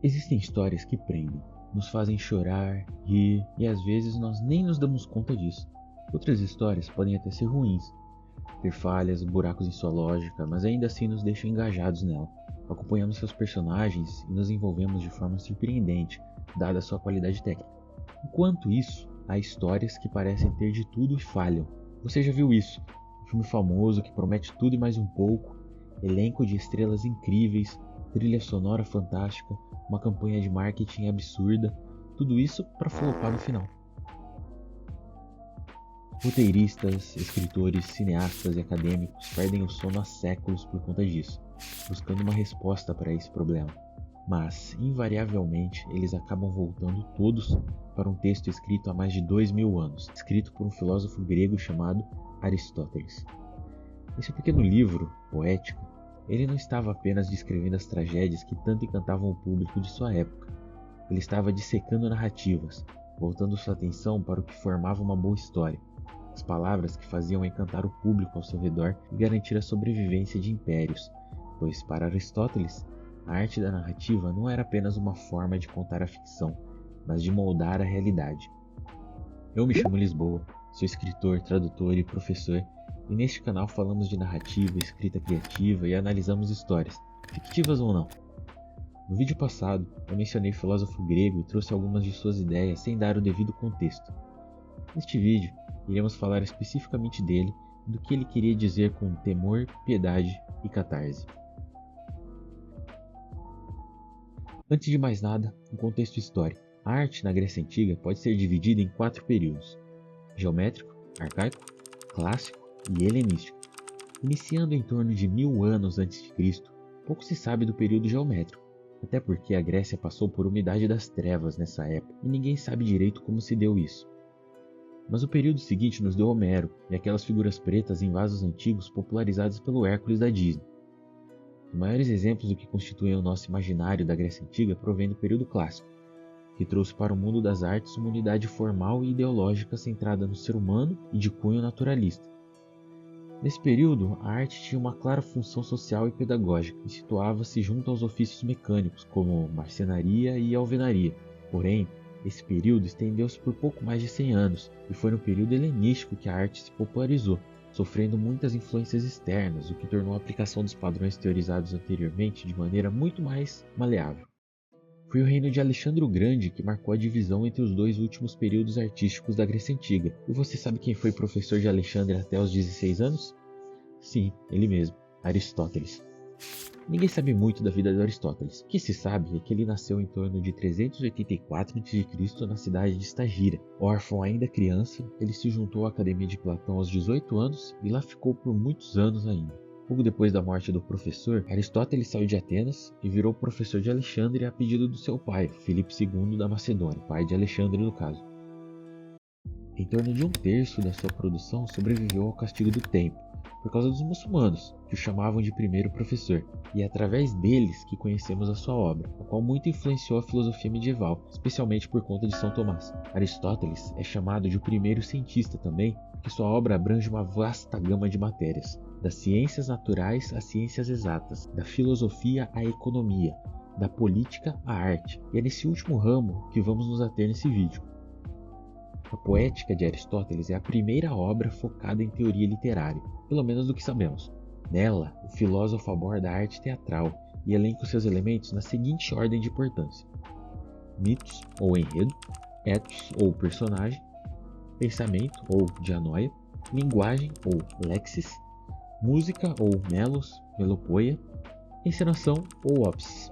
Existem histórias que prendem, nos fazem chorar, rir e às vezes nós nem nos damos conta disso. Outras histórias podem até ser ruins, ter falhas, buracos em sua lógica, mas ainda assim nos deixam engajados nela. Acompanhamos seus personagens e nos envolvemos de forma surpreendente, dada a sua qualidade técnica. Enquanto isso, há histórias que parecem ter de tudo e falham. Você já viu isso? Um filme famoso que promete tudo e mais um pouco, elenco de estrelas incríveis, trilha sonora fantástica, uma campanha de marketing absurda, tudo isso para flopar no final. Roteiristas, escritores, cineastas e acadêmicos perdem o sono há séculos por conta disso, buscando uma resposta para esse problema. Mas, invariavelmente, eles acabam voltando todos para um texto escrito há mais de 2000 anos, escrito por um filósofo grego chamado Aristóteles. Esse pequeno livro, Poética, ele não estava apenas descrevendo as tragédias que tanto encantavam o público de sua época. Ele estava dissecando narrativas, voltando sua atenção para o que formava uma boa história, as palavras que faziam encantar o público ao seu redor e garantir a sobrevivência de impérios, pois, para Aristóteles, a arte da narrativa não era apenas uma forma de contar a ficção, mas de moldar a realidade. Eu me chamo Lisboa, sou escritor, tradutor e professor, e neste canal falamos de narrativa, escrita criativa e analisamos histórias, fictivas ou não. No vídeo passado, eu mencionei o filósofo grego e trouxe algumas de suas ideias sem dar o devido contexto. Neste vídeo, iremos falar especificamente dele e do que ele queria dizer com temor, piedade e catarse. Antes de mais nada, um contexto histórico. A arte na Grécia Antiga pode ser dividida em 4 períodos: geométrico, arcaico, clássico e helenístico. Iniciando em torno de 1000 anos antes de Cristo, pouco se sabe do período geométrico, até porque a Grécia passou por uma idade das trevas nessa época e ninguém sabe direito como se deu isso. Mas o período seguinte nos deu Homero e aquelas figuras pretas em vasos antigos popularizadas pelo Hércules da Disney. Os maiores exemplos do que constituem o nosso imaginário da Grécia Antiga provém do período clássico, que trouxe para o mundo das artes uma unidade formal e ideológica centrada no ser humano e de cunho naturalista. Nesse período, a arte tinha uma clara função social e pedagógica e situava-se junto aos ofícios mecânicos, como marcenaria e alvenaria. Porém, esse período estendeu-se por pouco mais de 100 anos e foi no período helenístico que a arte se popularizou, sofrendo muitas influências externas, o que tornou a aplicação dos padrões teorizados anteriormente de maneira muito mais maleável. Foi o reino de Alexandre o Grande que marcou a divisão entre os dois últimos períodos artísticos da Grécia Antiga. E você sabe quem foi professor de Alexandre até os 16 anos? Sim, ele mesmo, Aristóteles. Ninguém sabe muito da vida de Aristóteles. O que se sabe é que ele nasceu em torno de 384 a.C. na cidade de Estagira. Órfão ainda criança, ele se juntou à Academia de Platão aos 18 anos e lá ficou por muitos anos ainda. Pouco depois da morte do professor, Aristóteles saiu de Atenas e virou professor de Alexandre a pedido do seu pai, Filipe II da Macedônia, pai de Alexandre no caso. Em torno de 1/3 da sua produção sobreviveu ao castigo do tempo, por causa dos muçulmanos, que o chamavam de primeiro professor, e é através deles que conhecemos a sua obra, a qual muito influenciou a filosofia medieval, especialmente por conta de São Tomás. Aristóteles é chamado de o primeiro cientista também, porque sua obra abrange uma vasta gama de matérias, das ciências naturais às ciências exatas, da filosofia à economia, da política à arte, e é nesse último ramo que vamos nos ater nesse vídeo. A Poética de Aristóteles é a primeira obra focada em teoria literária, pelo menos do que sabemos. Nela, o filósofo aborda a arte teatral e elenca os seus elementos na seguinte ordem de importância: mitos ou enredo, ethos ou personagem, pensamento ou dianoia, linguagem ou lexis, música ou melos, melopoia, encenação ou ópsis.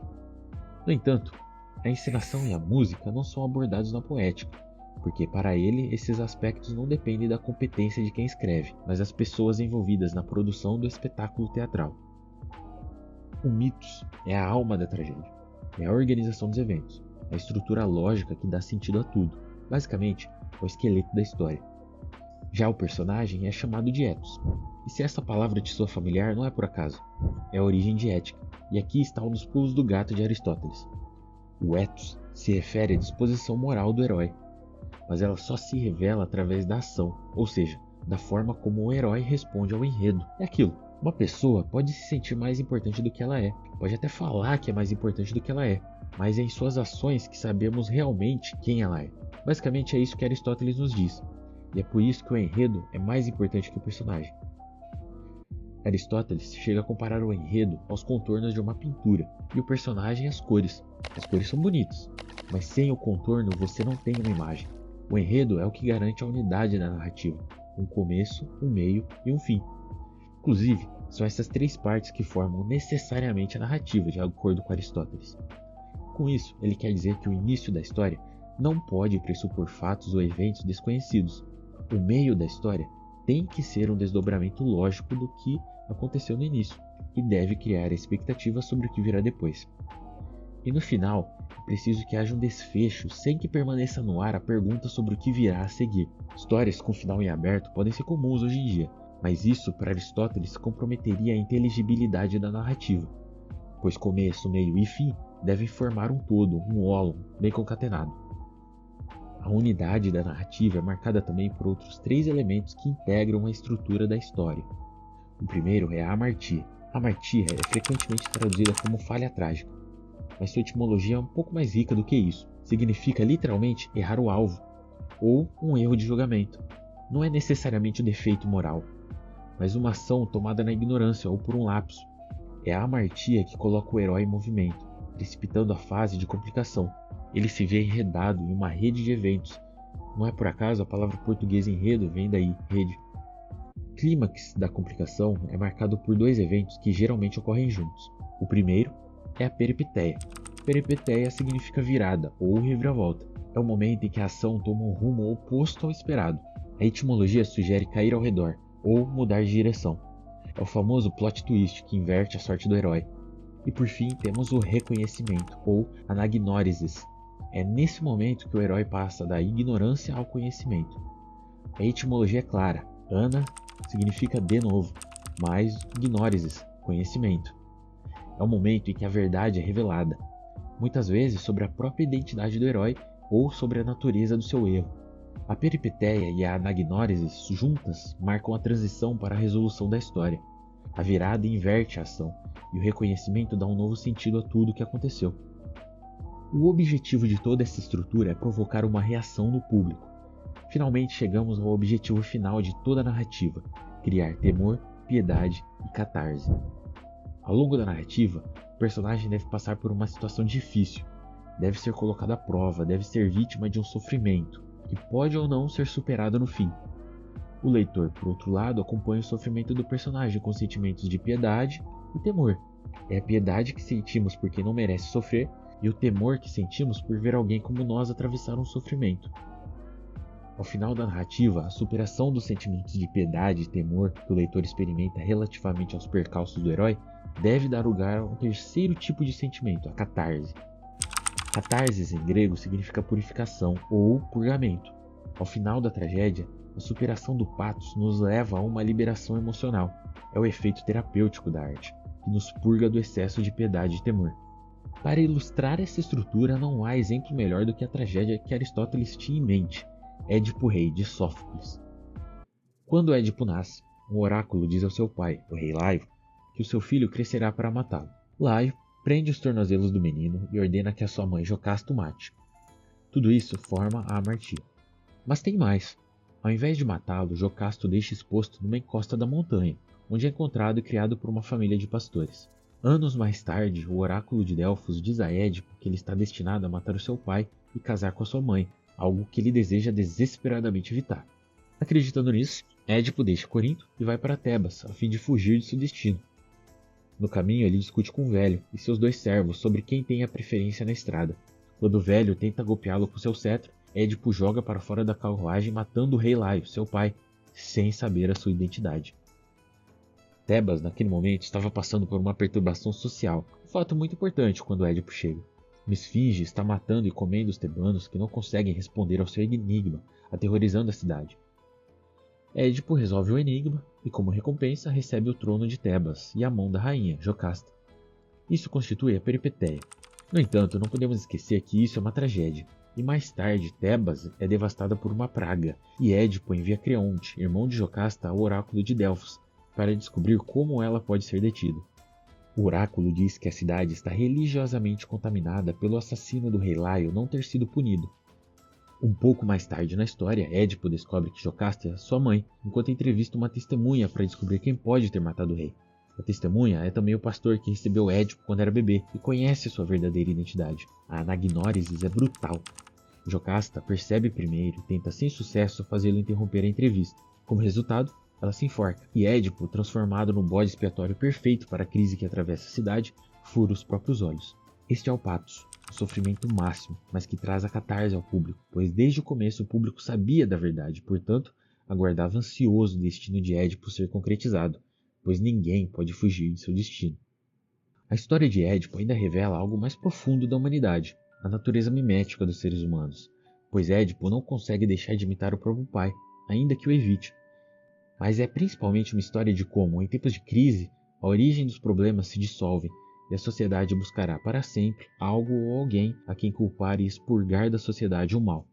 No entanto, a encenação e a música não são abordados na Poética, porque para ele esses aspectos não dependem da competência de quem escreve, mas das pessoas envolvidas na produção do espetáculo teatral. O mitos é a alma da tragédia, é a organização dos eventos, a estrutura lógica que dá sentido a tudo, basicamente é o esqueleto da história. Já o personagem é chamado de ethos, e se essa palavra te soa familiar não é por acaso, é a origem de ética, e aqui está um dos pulos do gato de Aristóteles. O ethos se refere à disposição moral do herói, mas ela só se revela através da ação, ou seja, da forma como o herói responde ao enredo. É aquilo, uma pessoa pode se sentir mais importante do que ela é, pode até falar que é mais importante do que ela é, mas é em suas ações que sabemos realmente quem ela é. Basicamente é isso que Aristóteles nos diz, e é por isso que o enredo é mais importante que o personagem. Aristóteles chega a comparar o enredo aos contornos de uma pintura e o personagem às cores. As cores são bonitas, mas sem o contorno você não tem uma imagem. O enredo é o que garante a unidade da narrativa, um começo, um meio e um fim. Inclusive, são essas três partes que formam necessariamente a narrativa, de acordo com Aristóteles. Com isso, ele quer dizer que o início da história não pode pressupor fatos ou eventos desconhecidos. O meio da história tem que ser um desdobramento lógico do que aconteceu no início e deve criar a expectativa sobre o que virá depois. E no final, é preciso que haja um desfecho sem que permaneça no ar a pergunta sobre o que virá a seguir. Histórias com final em aberto podem ser comuns hoje em dia, mas isso para Aristóteles comprometeria a inteligibilidade da narrativa, pois começo, meio e fim devem formar um todo, um ólon bem concatenado. A unidade da narrativa é marcada também por outros três elementos que integram a estrutura da história. O primeiro é a amartia. A amartia é frequentemente traduzida como falha trágica, mas sua etimologia é um pouco mais rica do que isso. Significa literalmente errar o alvo, ou um erro de julgamento. Não é necessariamente um defeito moral, mas uma ação tomada na ignorância ou por um lapso. É a amartia que coloca o herói em movimento, precipitando a fase de complicação. Ele se vê enredado em uma rede de eventos. Não é por acaso a palavra portuguesa enredo vem daí, rede. O clímax da complicação é marcado por dois eventos que geralmente ocorrem juntos. O primeiro é a peripeteia. Peripeteia significa virada ou reviravolta. É o momento em que a ação toma um rumo oposto ao esperado. A etimologia sugere cair ao redor ou mudar de direção. É o famoso plot twist que inverte a sorte do herói. E por fim temos o reconhecimento ou anagnórisis. É nesse momento que o herói passa da ignorância ao conhecimento. A etimologia é clara. Ana significa de novo, mais gnórisis, conhecimento. É o momento em que a verdade é revelada, muitas vezes sobre a própria identidade do herói ou sobre a natureza do seu erro. A peripeteia e a anagnórisis juntas marcam a transição para a resolução da história. A virada inverte a ação e o reconhecimento dá um novo sentido a tudo o que aconteceu. O objetivo de toda essa estrutura é provocar uma reação no público. Finalmente chegamos ao objetivo final de toda a narrativa: criar temor, piedade e catarse. Ao longo da narrativa, o personagem deve passar por uma situação difícil, deve ser colocado à prova, deve ser vítima de um sofrimento, que pode ou não ser superado no fim. O leitor, por outro lado, acompanha o sofrimento do personagem com sentimentos de piedade e temor. É a piedade que sentimos por quem não merece sofrer e o temor que sentimos por ver alguém como nós atravessar um sofrimento. Ao final da narrativa, a superação dos sentimentos de piedade e temor que o leitor experimenta relativamente aos percalços do herói deve dar lugar a um terceiro tipo de sentimento, a catarse. Catarsis em grego significa purificação ou purgamento. Ao final da tragédia, a superação do pathos nos leva a uma liberação emocional. É o efeito terapêutico da arte, que nos purga do excesso de piedade e temor. Para ilustrar essa estrutura, não há exemplo melhor do que a tragédia que Aristóteles tinha em mente, Édipo Rei, de Sófocles. Quando Édipo nasce, um oráculo diz ao seu pai, o rei Laio, que o seu filho crescerá para matá-lo. Laio prende os tornozelos do menino e ordena que a sua mãe Jocasta o mate. Tudo isso forma a amartia. Mas tem mais. Ao invés de matá-lo, Jocasta o deixa exposto numa encosta da montanha, onde é encontrado e criado por uma família de pastores. Anos mais tarde, o oráculo de Delfos diz a Édipo que ele está destinado a matar o seu pai e casar com a sua mãe, algo que ele deseja desesperadamente evitar. Acreditando nisso, Édipo deixa Corinto e vai para Tebas, a fim de fugir de seu destino. No caminho, ele discute com o velho e seus dois servos sobre quem tem a preferência na estrada. Quando o velho tenta golpeá-lo com seu cetro, Édipo joga para fora da carruagem, matando o rei Laio, seu pai, sem saber a sua identidade. Tebas, naquele momento, estava passando por uma perturbação social, um fato muito importante quando Édipo chega. Uma esfinge está matando e comendo os tebanos que não conseguem responder ao seu enigma, aterrorizando a cidade. Édipo resolve o enigma e, como recompensa, recebe o trono de Tebas e a mão da rainha, Jocasta. Isso constitui a peripeteia. No entanto, não podemos esquecer que isso é uma tragédia. E mais tarde, Tebas é devastada por uma praga, e Édipo envia Creonte, irmão de Jocasta, ao oráculo de Delfos, para descobrir como ela pode ser detida. O oráculo diz que a cidade está religiosamente contaminada pelo assassino do rei Laio não ter sido punido. Um pouco mais tarde na história, Édipo descobre que Jocasta é sua mãe, enquanto entrevista uma testemunha para descobrir quem pode ter matado o rei. A testemunha é também o pastor que recebeu Édipo quando era bebê e conhece sua verdadeira identidade. A anagnórisis é brutal. Jocasta percebe primeiro e tenta sem sucesso fazê-lo interromper a entrevista. Como resultado, ela se enforca, e Édipo, transformado no bode expiatório perfeito para a crise que atravessa a cidade, fura os próprios olhos. Este é o pathos, o sofrimento máximo, mas que traz a catarse ao público, pois desde o começo o público sabia da verdade, portanto, aguardava ansioso o destino de Édipo ser concretizado, pois ninguém pode fugir de seu destino. A história de Édipo ainda revela algo mais profundo da humanidade, a natureza mimética dos seres humanos, pois Édipo não consegue deixar de imitar o próprio pai, ainda que o evite. Mas é principalmente uma história de como, em tempos de crise, a origem dos problemas se dissolve e a sociedade buscará para sempre algo ou alguém a quem culpar e expurgar da sociedade o mal.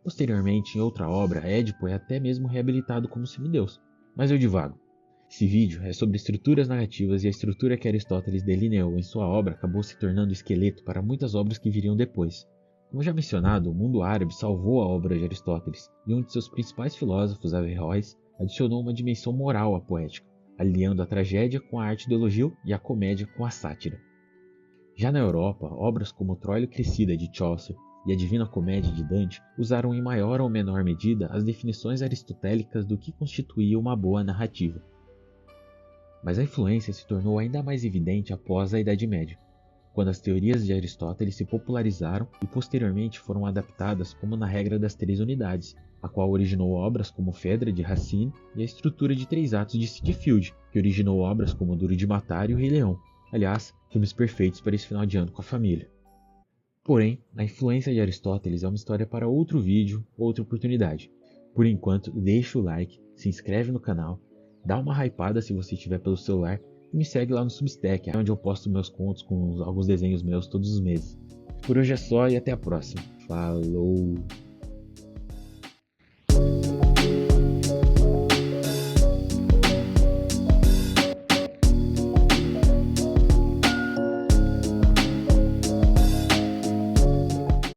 Posteriormente, em outra obra, Édipo é até mesmo reabilitado como semideus. Mas eu divago. Esse vídeo é sobre estruturas narrativas e a estrutura que Aristóteles delineou em sua obra acabou se tornando esqueleto para muitas obras que viriam depois. Como já mencionado, o mundo árabe salvou a obra de Aristóteles e um de seus principais filósofos, Averroes, adicionou uma dimensão moral à poética, aliando a tragédia com a arte do elogio e a comédia com a sátira. Já na Europa, obras como Troilo Crescida de Chaucer e a Divina Comédia de Dante usaram em maior ou menor medida as definições aristotélicas do que constituía uma boa narrativa. Mas a influência se tornou ainda mais evidente após a Idade Média, quando as teorias de Aristóteles se popularizaram e posteriormente foram adaptadas como na regra das 3 unidades, a qual originou obras como Fedra de Racine e a estrutura de 3 atos de Sid Field, que originou obras como Duro de Matar e O Rei Leão. Aliás, filmes perfeitos para esse final de ano com a família. Porém, a influência de Aristóteles é uma história para outro vídeo, outra oportunidade. Por enquanto, deixa o like, se inscreve no canal, dá uma hypada se você estiver pelo celular e me segue lá no Substack, onde eu posto meus contos com alguns desenhos meus todos os meses. Por hoje é só e até a próxima. Falou!